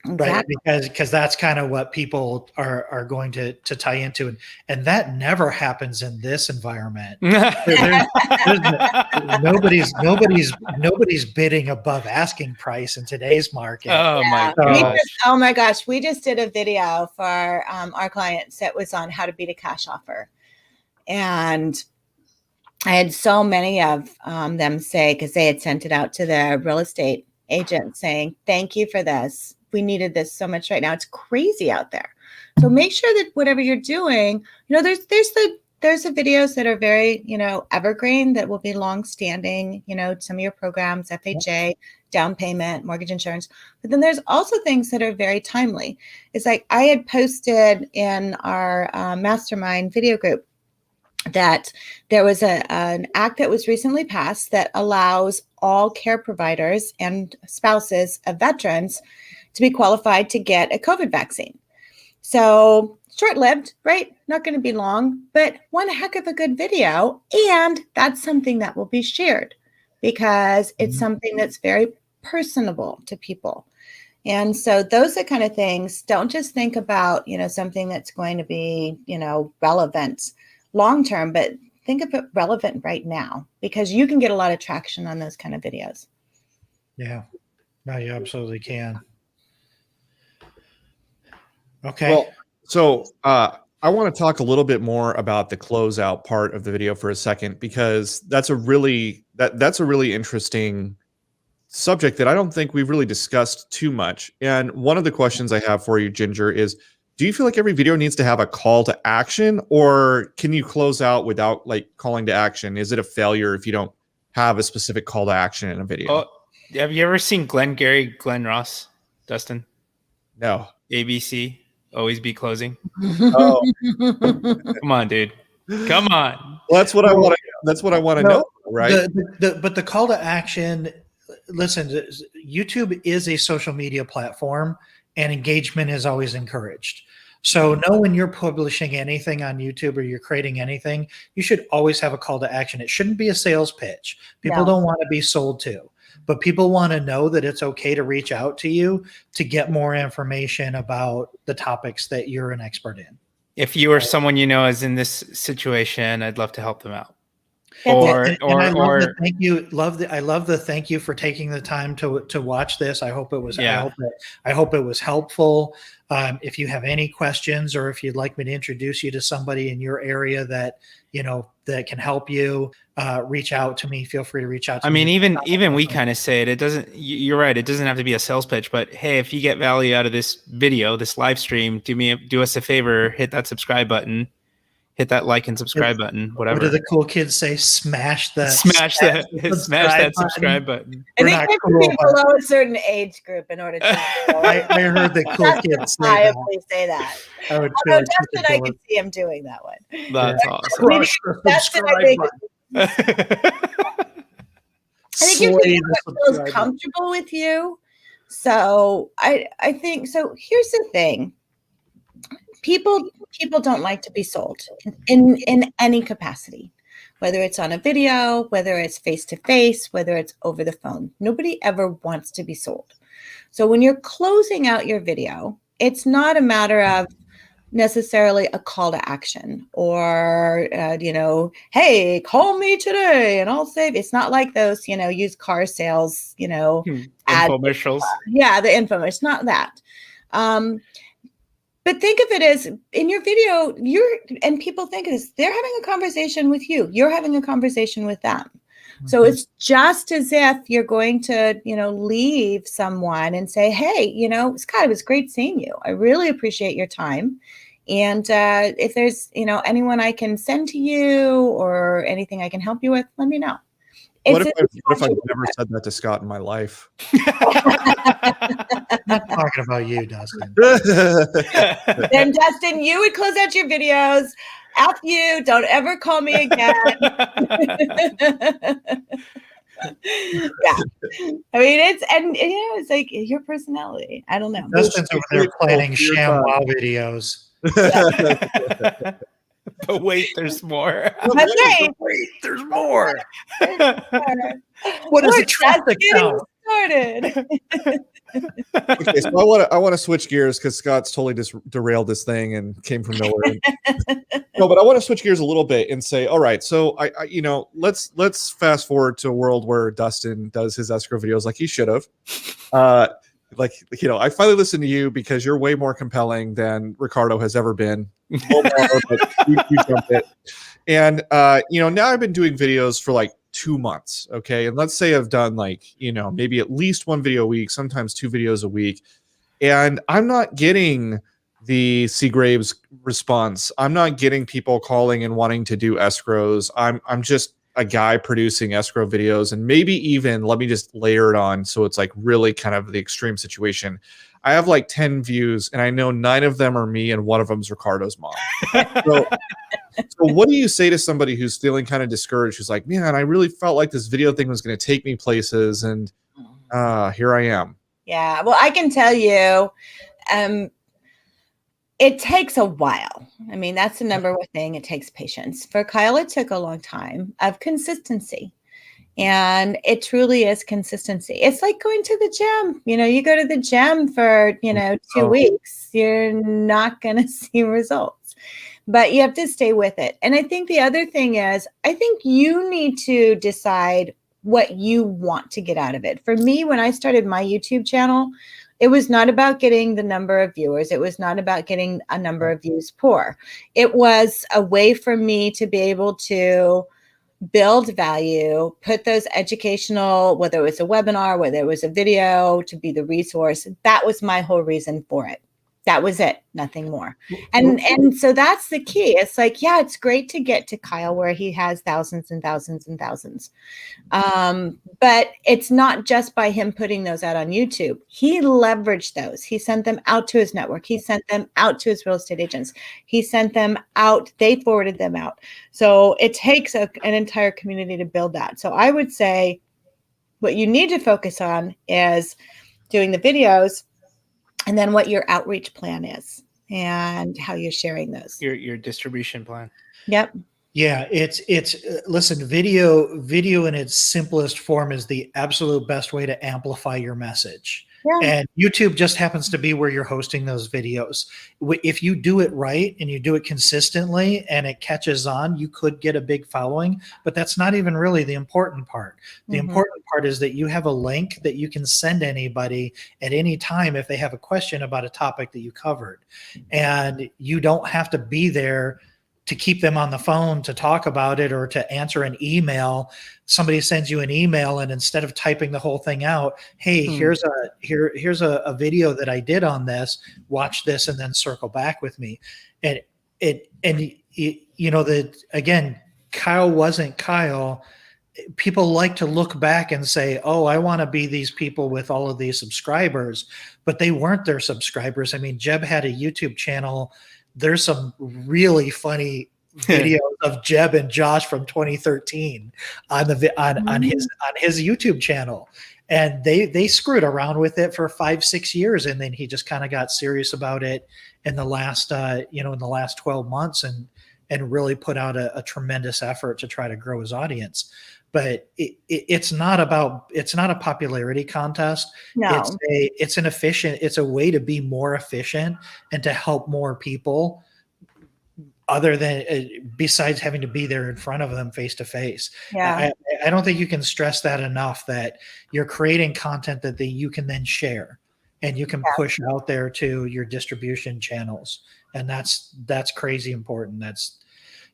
Exactly. Right, because that's kind of what people are going to tie into, and that never happens in this environment. Nobody's bidding above asking price in today's market. Oh my oh my gosh, we just did a video for our clients that was on how to beat a cash offer, and I had so many of them say, because they had sent it out to their real estate agent saying, "Thank you for this. We needed this so much right now. It's crazy out there." So make sure that whatever you're doing, there's the videos that are very, evergreen, that will be long-standing, some of your programs, FHA, down payment, mortgage insurance. But then there's also things that are very timely. It's like I had posted in our mastermind video group that there was an act that was recently passed that allows all care providers and spouses of veterans to be qualified to get a COVID vaccine. So short-lived, right? Not going to be long, but one heck of a good video. And that's something that will be shared because it's something that's very personable to people. And so those are kind of things. Don't just think about, something that's going to be, relevant long-term, but think of it relevant right now, because you can get a lot of traction on those kind of videos. Yeah, no, you absolutely can. Okay. Well, so I want to talk a little bit more about the closeout part of the video for a second, because that's a really interesting subject that I don't think we've really discussed too much. And one of the questions I have for you, Ginger, is do you feel like every video needs to have a call to action, or can you close out without calling to action? Is it a failure if you don't have a specific call to action in a video? Oh, have you ever seen Glenn Ross, Dustin? No. ABC, always be closing. Oh. Come on, dude. Come on. Well, that's what I want to. That's what I want to know, right? But the call to action. Listen, YouTube is a social media platform, and engagement is always encouraged. So know when you're publishing anything on YouTube or you're creating anything, you should always have a call to action. It shouldn't be a sales pitch. People don't want to be sold to, but people want to know that it's okay to reach out to you to get more information about the topics that you're an expert in. If you or someone is in this situation, I'd love to help them out. I love the thank you for taking the time to watch this. I hope it was I hope it was helpful. If you have any questions, or if you'd like me to introduce you to somebody in your area that that can help you, reach out to me. Feel free to reach out to me. I mean, even we kind of say it. It doesn't. You're right. It doesn't have to be a sales pitch. But hey, if you get value out of this video, this live stream, do us a favor. Hit that subscribe button. Hit that like and subscribe button. Whatever. What do the cool kids say? Smash that subscribe button. I think you have to be below a certain age group in order to. I heard the cool kids say that. I would Dustin, I could see him doing that one. That's awesome. Dustin, I think you're doing what feels comfortable with you. So I think so. Here's the thing. People don't like to be sold in any capacity, whether it's on a video, whether it's face-to-face, whether it's over the phone. Nobody ever wants to be sold. So when you're closing out your video, it's not a matter of, necessarily a call to action or, hey, call me today and I'll save. It's not like those, used car sales, ad. Infomercials. Yeah, the info. It's not that. But think of it as in your video, and people think is they're having a conversation with you. You're having a conversation with them. So it's just as if you're going to, leave someone and say, hey, Scott, it was great seeing you. I really appreciate your time. And if there's, anyone I can send to you or anything I can help you with, let me know. What if I've never said that to Scott in my life? I'm not talking about you, Dustin. Then, Dustin, you would close out your videos. F you. Don't ever call me again. Yeah. I mean, it's like your personality. I don't know. Dustin's over there planning sham wow videos. But wait, there's more. Okay. Wait, there's more. What is a traffic count? Started. Okay, so I want to switch gears because Scott's totally just derailed this thing and came from nowhere. No, but I want to switch gears a little bit and say, all right, so I let's fast forward to a world where Dustin does his escrow videos like he should have. I finally listened to you because you're way more compelling than Ricardo has ever been. But you jumped it. And now I've been doing videos for like 2 months. Okay. And let's say I've done maybe at least one video a week, sometimes 2 videos a week. And I'm not getting the Seagraves response. I'm not getting people calling and wanting to do escrows. I'm just a guy producing escrow videos, and maybe even let me just layer it on. So it's like really kind of the extreme situation. I have like 10 views and I know 9 of them are me and 1 of them is Ricardo's mom. So what do you say to somebody who's feeling kind of discouraged? Who's like, man, I really felt like this video thing was going to take me places. And here I am. Yeah. Well, I can tell you, it takes a while. I mean, that's the number one thing. It takes patience. For Kyle, it took a long time of consistency. And it truly is consistency. It's like going to the gym. You go to the gym for, 2 weeks, you're not going to see results, but you have to stay with it. And I think the other thing is, I think you need to decide what you want to get out of it. For me, when I started my YouTube channel, it was not about getting the number of viewers. It was not about getting a number of views per. It was a way for me to be able to build value, put those educational, whether it was a webinar, whether it was a video, to be the resource. That was my whole reason for it. That was it, nothing more. And so that's the key. It's like, yeah, it's great to get to Kyle where he has thousands and thousands and thousands. But it's not just by him putting those out on YouTube. He leveraged those. He sent them out to his network. He sent them out to his real estate agents. He sent them out. They forwarded them out. So it takes an entire community to build that. So I would say what you need to focus on is doing the videos, and then what your outreach plan is and how you're sharing those. Your distribution plan. Yep. Yeah, it's listen, video in its simplest form is the absolute best way to amplify your message. Yeah. And YouTube just happens to be where you're hosting those videos. If you do it right and you do it consistently and it catches on, you could get a big following, but that's not even really the important part. The important part is that you have a link that you can send anybody at any time if they have a question about a topic that you covered. And you don't have to be there to keep them on the phone to talk about it or to answer an email. Somebody sends you an email, and instead of typing the whole thing out, hey, here's a video that I did on this, watch this and then circle back with me. And again, Kyle wasn't Kyle. People like to look back and say, oh, I want to be these people with all of these subscribers, but they weren't their subscribers. I mean, Jeb had a YouTube channel. There's some really funny videos of Jeb and Josh from 2013 on his YouTube channel, and they screwed around with it for 5-6 years, and then he just kind of got serious about it in the last 12 months, and and really put out a tremendous effort to try to grow his audience. But it's not a popularity contest. No. It's a way to be more efficient and to help more people, other than besides having to be there in front of them face to face. Yeah. I don't think you can stress that enough, that you're creating content that you can then share and you can push out there to your distribution channels. And that's crazy important. That's,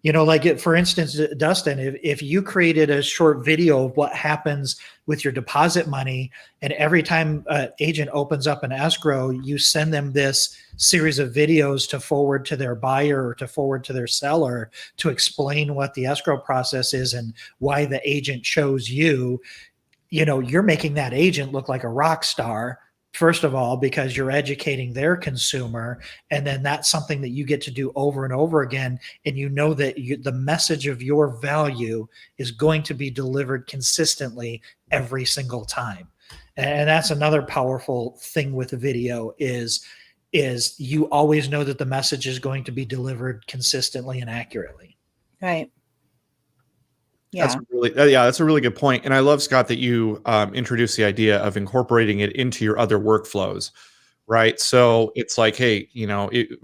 like for instance, Dustin, if you created a short video of what happens with your deposit money, and every time an agent opens up an escrow, you send them this series of videos to forward to their buyer or to forward to their seller to explain what the escrow process is and why the agent chose you, you're making that agent look like a rock star. First of all, because you're educating their consumer, and then that's something that you get to do over and over again. And that the message of your value is going to be delivered consistently every single time. And that's another powerful thing with video is you always know that the message is going to be delivered consistently and accurately. Right. Yeah. That's a really good point. And I love, Scott, that you introduced the idea of incorporating it into your other workflows, right? So it's like, hey,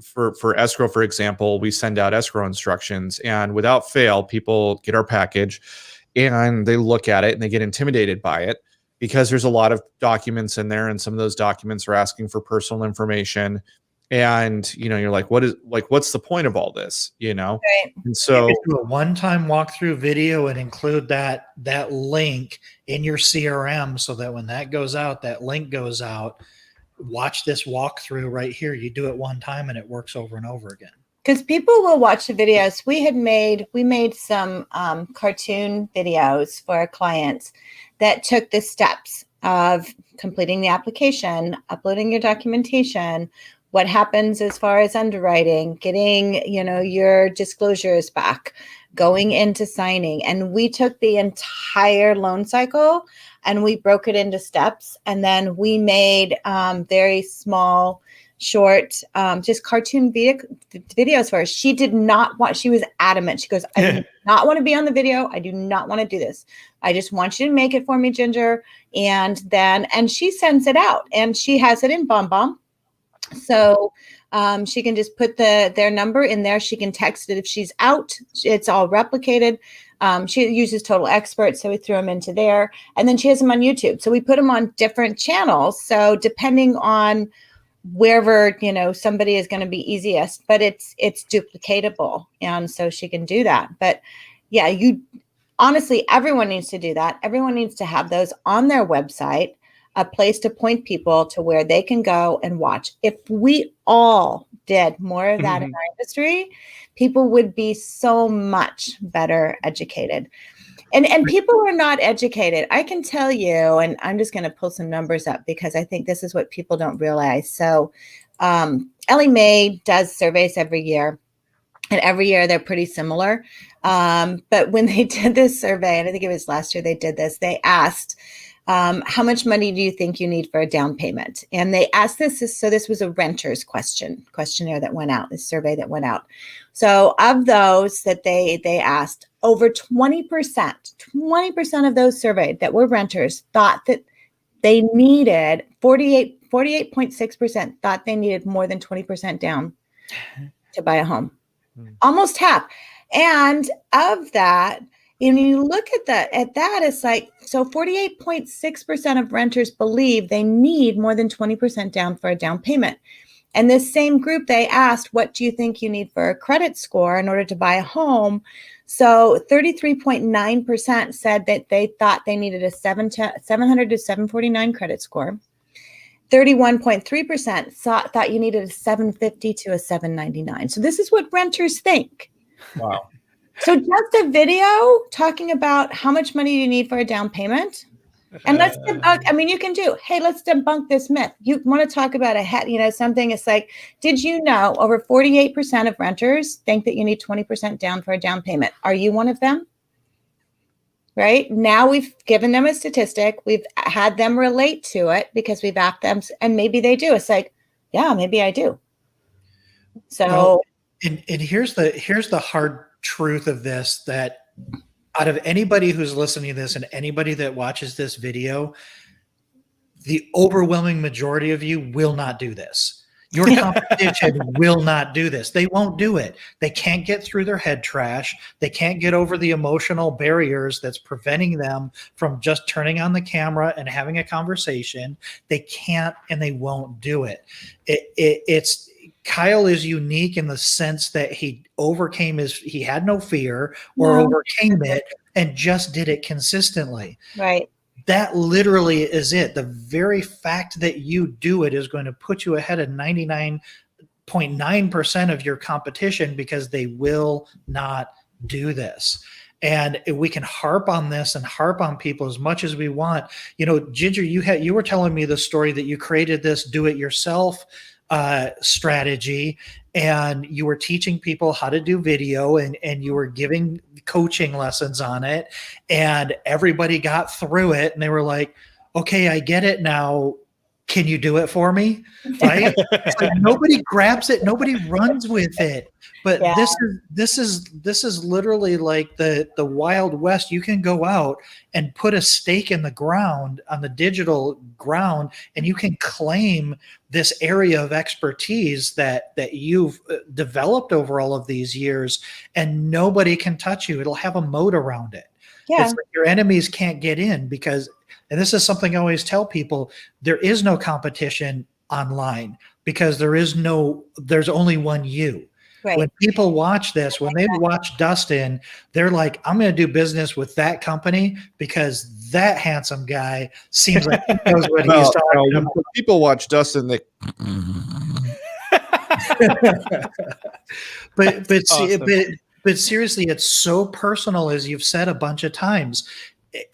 for escrow, for example, we send out escrow instructions, and without fail, people get our package and they look at it and they get intimidated by it because there's a lot of documents in there, and some of those documents are asking for personal information. And you're like, what's the point of all this? Right. And so you could do a one-time walkthrough video and include that link in your CRM, so that when that goes out, that link goes out. Watch this walkthrough right here. You do it one time and it works over and over again. Because people will watch the videos. We made some cartoon videos for our clients that took the steps of completing the application, uploading your documentation, what happens as far as underwriting, getting, your disclosures back, going into signing. And we took the entire loan cycle and we broke it into steps. And then we made very small, short, just cartoon videos for her. She was adamant. She goes, I do not want to be on the video. I do not want to do this. I just want you to make it for me, Ginger. And she sends it out, and she has it in BombBomb. So she can just put their number in there. She can text it if she's out. It's all replicated. She uses Total Expert, so we threw them into there. And then she has them on YouTube. So we put them on different channels. So depending on wherever, somebody is going to be easiest, but it's duplicatable. And so she can do that. But yeah, honestly, everyone needs to do that. Everyone needs to have those on their website, a place to point people to where they can go and watch. If we all did more of that in our industry, people would be so much better educated. And people are not educated. I can tell you, and I'm just going to pull some numbers up because I think this is what people don't realize. So Ellie Mae does surveys every year, and every year they're pretty similar. But when they did this survey, and I think it was last year they did this, they asked, how much money do you think you need for a down payment? And they asked this, so this was a renter's questionnaire that went out, this survey that went out. So of those that they asked, over 20% of those surveyed that were renters thought that they needed, 48.6% thought they needed more than 20% down to buy a home. Almost half. And of that, and you look at that, it's like, so 48.6% of renters believe they need more than 20% down for a down payment. And this same group, they asked, what do you think you need for a credit score in order to buy a home? So 33.9% said that they thought they needed a 700 to 749 credit score. 31.3% thought you needed a 750 to a 799. So this is what renters think. Wow. So just a video talking about how much money you need for a down payment. And let's debunk, you can do, hey, let's debunk this myth. You want to talk about something, it's like, did you know over 48% of renters think that you need 20% down for a down payment? Are you one of them? Right? Now we've given them a statistic. We've had them relate to it because we've asked them, and maybe they do. It's like, yeah, maybe I do. So And here's the hard truth of this, that out of anybody who's listening to this and anybody that watches this video, the overwhelming majority of you will not do this. Your competition will not do this. They won't do it. They can't get through their head trash. They can't get over the emotional barriers that's preventing them from just turning on the camera and having a conversation. They can't, and they won't do it. It's Kyle is unique in the sense that he had no fear or overcame it and just did it consistently. Right. That literally is it. The very fact that you do it is going to put you ahead of 99.9% of your competition, because they will not do this. And we can harp on this and harp on people as much as we want. You know, Ginger, you were telling me the story that you created this do-it-yourself strategy, and you were teaching people how to do video, and you were giving coaching lessons on it, and everybody got through it and they were like, okay, I get it now. Can you do it for me? Right? It's like nobody grabs it, nobody runs with it. But this is literally like the Wild West. You can go out and put a stake in the ground, on the digital ground, and you can claim this area of expertise that you've developed over all of these years, and nobody can touch you. It'll have a moat around it. Yeah. It's like your enemies can't get in, because, and this is something I always tell people, there is no competition online, because there's only one you. Right. When people watch this, when they watch Dustin, they're like, I'm going to do business with that company because that handsome guy seems like he knows what he's talking about. When people watch Dustin, they but seriously, it's so personal, as you've said a bunch of times.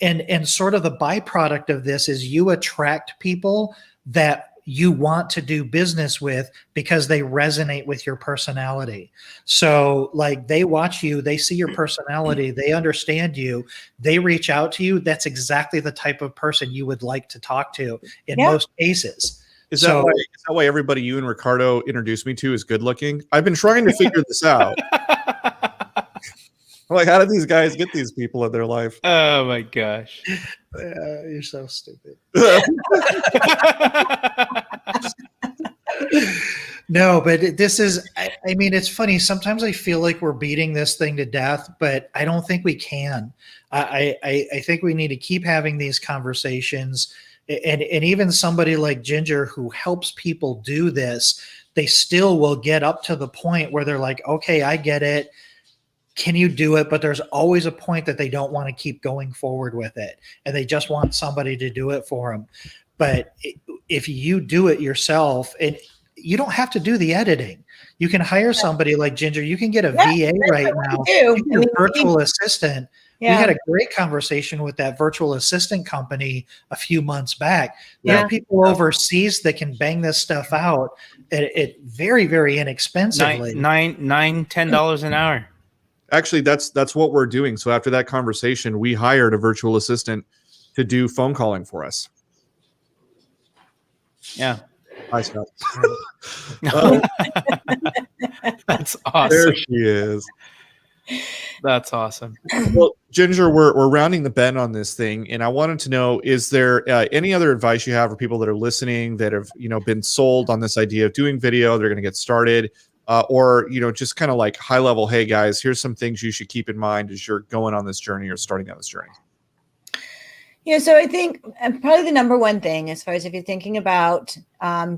And sort of the byproduct of this is you attract people that you want to do business with because they resonate with your personality. So like, they watch you, they see your personality, they understand you, they reach out to you. That's exactly the type of person you would like to talk to in most cases. Is that why everybody you and Ricardo introduced me to is good looking? I've been trying to figure this out. Like, how did these guys get these people in their life? Oh my gosh. You're so stupid. No, but this is, I mean, it's funny. Sometimes I feel like we're beating this thing to death, but I don't think we can. I think we need to keep having these conversations. And even somebody like Ginger, who helps people do this, they still will get up to the point where they're like, okay, I get it. Can you do it? But there's always a point that they don't want to keep going forward with it, and they just want somebody to do it for them. But if you do it yourself, and you don't have to do the editing, you can hire somebody like Ginger. You can get a VA right now, a virtual assistant. Yeah. We had a great conversation with that virtual assistant company a few months back. There are people overseas that can bang this stuff out at very, very inexpensively. $10 an hour. Actually, that's what we're doing. So after that conversation, we hired a virtual assistant to do phone calling for us. Yeah. Hi, Scott. That's awesome. There she is. That's awesome. Well, Ginger, we're rounding the bend on this thing, and I wanted to know: is there any other advice you have for people that are listening that have been sold on this idea of doing video? They're going to get started. Or, just kind of like high level, hey guys, here's some things you should keep in mind as you're going on this journey or starting on this journey. Yeah, so I think probably the number one thing, as far as if you're thinking about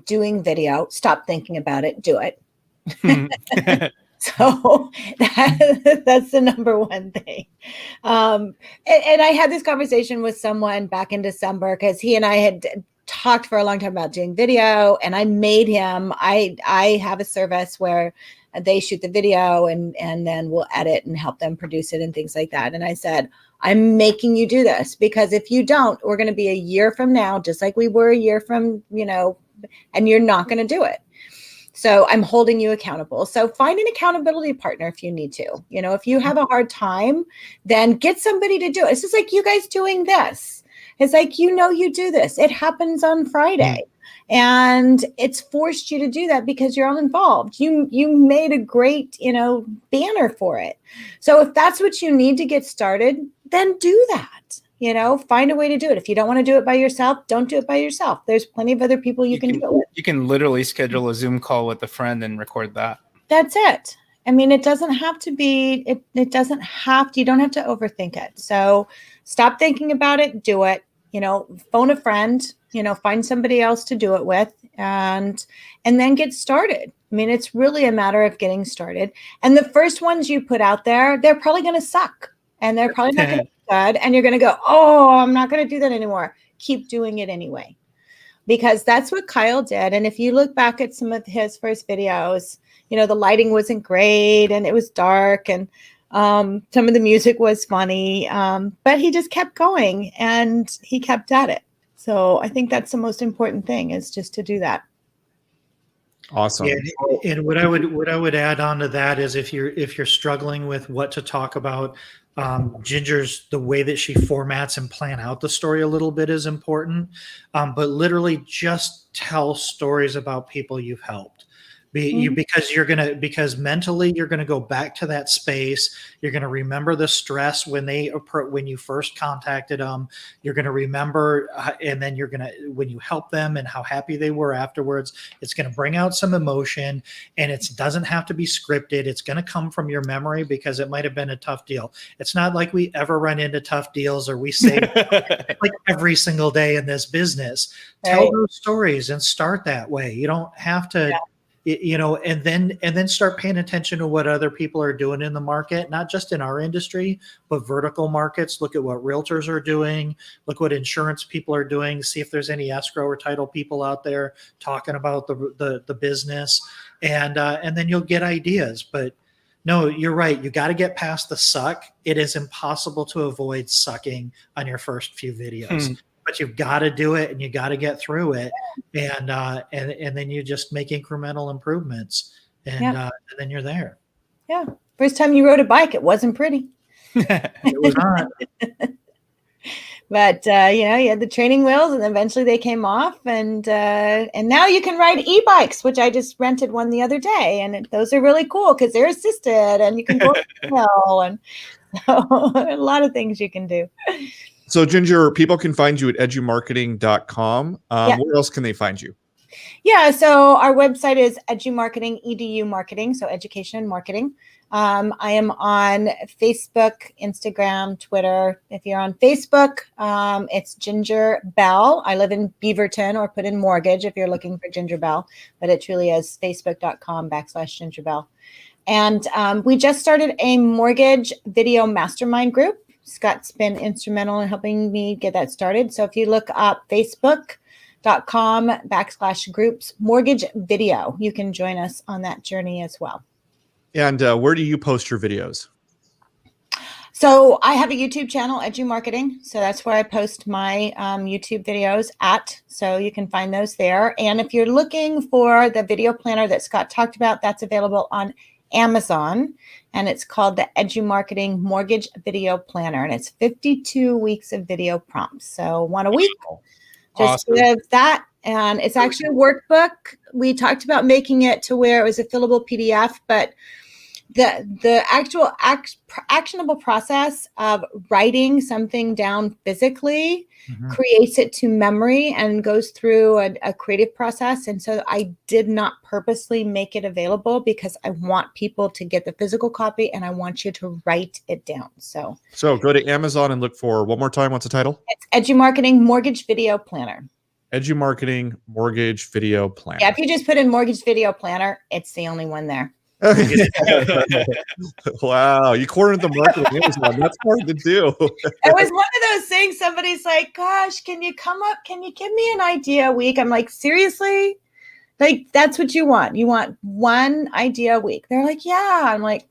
doing video, stop thinking about it, do it. So that's the number one thing. And I had this conversation with someone back in December, because he and I had talked for a long time about doing video, and I made him, I have a service where they shoot the video and then we'll edit and help them produce it and things like that. And I said, I'm making you do this, because if you don't, we're going to be a year from now, just like we were a year from, and you're not going to do it. So I'm holding you accountable. So find an accountability partner if you need to. If you have a hard time, then get somebody to do it. It's just like you guys doing this. It's like, you do this. It happens on Friday. And it's forced you to do that because you're all involved. You made a great, banner for it. So if that's what you need to get started, then do that. Find a way to do it. If you don't want to do it by yourself, don't do it by yourself. There's plenty of other people you can do it with. You can literally schedule a Zoom call with a friend and record that. That's it. I mean, it doesn't have to be, it doesn't have to, you don't have to overthink it. So stop thinking about it, do it, phone a friend, find somebody else to do it with, and then get started. I mean, it's really a matter of getting started. And the first ones you put out there, they're probably going to suck, and they're probably not going to be good. And you're going to go, oh, I'm not going to do that anymore. Keep doing it anyway, because that's what Kyle did. And if you look back at some of his first videos, the lighting wasn't great and it was dark, and some of the music was funny, but he just kept going and he kept at it. So I think that's the most important thing, is just to do that. Awesome. Yeah, and what I would add on to that is, if you're struggling with what to talk about, Ginger's, the way that she formats and plan out the story a little bit is important. But literally just tell stories about people you've helped. Because mentally you're gonna go back to that space. You're gonna remember the stress when you first contacted them. You're gonna remember, and then when you help them and how happy they were afterwards. It's gonna bring out some emotion, and it doesn't have to be scripted. It's gonna come from your memory, because it might have been a tough deal. It's not like we ever run into tough deals, or we say like every single day in this business. Right. Tell those stories and start that way. You don't have to. Yeah. And then start paying attention to what other people are doing in the market, not just in our industry, but vertical markets. Look at what realtors are doing. Look what insurance people are doing. See if there's any escrow or title people out there talking about the business, and then you'll get ideas. But no, you're right. You got to get past the suck. It is impossible to avoid sucking on your first few videos. But you've got to do it, and you got to get through it, and then you just make incremental improvements, and then you're there. Yeah. First time you rode a bike, it wasn't pretty. It was not. But you had the training wheels, and eventually they came off, and now you can ride e-bikes, which I just rented one the other day, and those are really cool because they're assisted, and you can go uphill, and so a lot of things you can do. So Ginger, people can find you at edumarketing.com. Where else can they find you? Yeah, so our website is edumarketing, edu marketing, so education and marketing. I am on Facebook, Instagram, Twitter. If you're on Facebook, it's Ginger Bell. I live in Beaverton, or put in mortgage if you're looking for Ginger Bell, but it truly is facebook.com/Ginger Bell. And we just started a mortgage video mastermind group. Scott's been instrumental in helping me get that started. So if you look up facebook.com/groups mortgage video, you can join us on that journey as well. And where do you post your videos? So I have a YouTube channel, Edu Marketing. So that's where I post my YouTube videos at. So you can find those there. And if you're looking for the video planner that Scott talked about, that's available on Amazon, and it's called the Edu Marketing Mortgage Video Planner, and it's 52 weeks of video prompts. So one a week. Just awesome. That, and it's actually a workbook. We talked about making it to where it was a fillable PDF, but the actual actionable process of writing something down physically creates it to memory and goes through a creative process. And so I did not purposely make it available because I want people to get the physical copy, and I want you to write it down. So go to Amazon and look for, one more time, what's the title? It's Edu Marketing Mortgage Video Planner. Edu Marketing Mortgage Video Planner. Yeah, if you just put in Mortgage Video Planner, it's the only one there. Wow, you cornered the market on Amazon. That's hard to do. It was one of those things. Somebody's like, gosh, can you give me an idea a week? I'm like, seriously? Like, that's what you want? You want one idea a week? They're like, yeah. I'm like,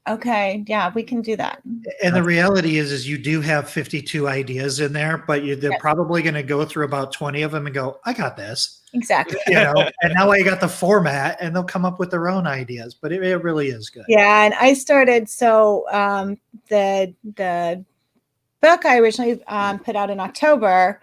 okay, yeah, we can do that. And the reality is you do have 52 ideas in there, but they're probably going to go through about 20 of them and go, I got this. Exactly. And now I got the format, and they'll come up with their own ideas, but it really is good. Yeah. And I started, so the book I originally put out in October,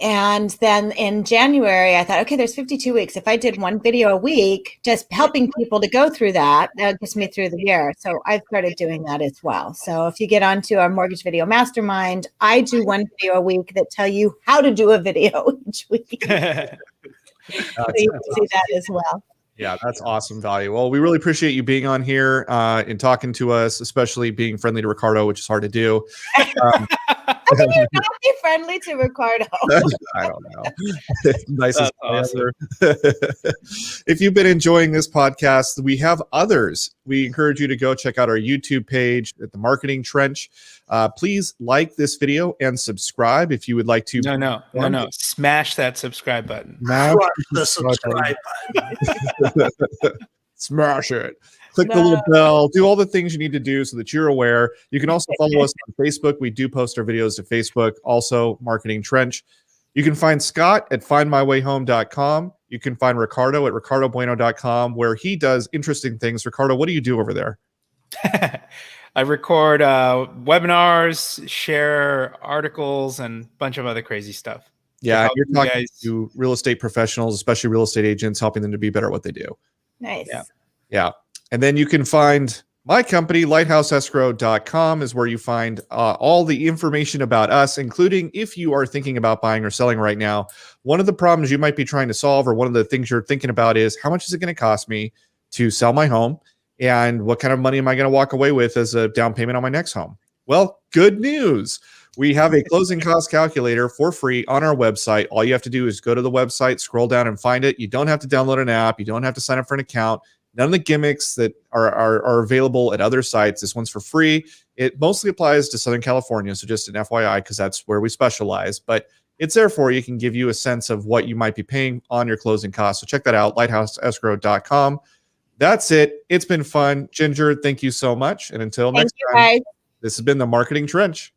And then in January, I thought, okay, there's 52 weeks. If I did one video a week, just helping people to go through that gets me through the year. So I've started doing that as well. So if you get onto our Mortgage Video Mastermind, I do one video a week that tell you how to do a video each week. So you can see that as well. Yeah, that's awesome value. Well, we really appreciate you being on here and talking to us, especially being friendly to Ricardo, which is hard to do. How can you not be friendly to Ricardo? I don't know. Nicest guy awesome. ever. If you've been enjoying this podcast, we have others. We encourage you to go check out our YouTube page at the Marketing Trench. Please like this video and subscribe if you would like to. No. Smash that subscribe button. Smash The subscribe button. Smash it. Click the little bell. Do all the things you need to do so that you're aware. You can also follow us on Facebook. We do post our videos to Facebook. Also, Marketing Trench. You can find Scott at findmywayhome.com. You can find Ricardo at ricardobueno.com, where he does interesting things. Ricardo, what do you do over there? I record webinars, share articles, and a bunch of other crazy stuff. Yeah, help you're you talking guys. to real estate professionals, especially real estate agents, helping them to be better at what they do. Nice. Yeah. And then you can find my company, lighthouseescrow.com, is where you find all the information about us, including if you are thinking about buying or selling right now. One of the problems you might be trying to solve, or one of the things you're thinking about, is how much is it going to cost me to sell my home? And what kind of money am I going to walk away with as a down payment on my next home? Well, good news. We have a closing cost calculator for free on our website. All you have to do is go to the website, scroll down and find it. You don't have to download an app. You don't have to sign up for an account. None of the gimmicks that are available at other sites. This one's for free. It mostly applies to Southern California, so just an FYI, because that's where we specialize. But it's there for you. It can give you a sense of what you might be paying on your closing costs. So check that out, lighthouseescrow.com. That's it. It's been fun. Ginger, thank you so much. And until next time, Guys. this has been the Marketing Trench.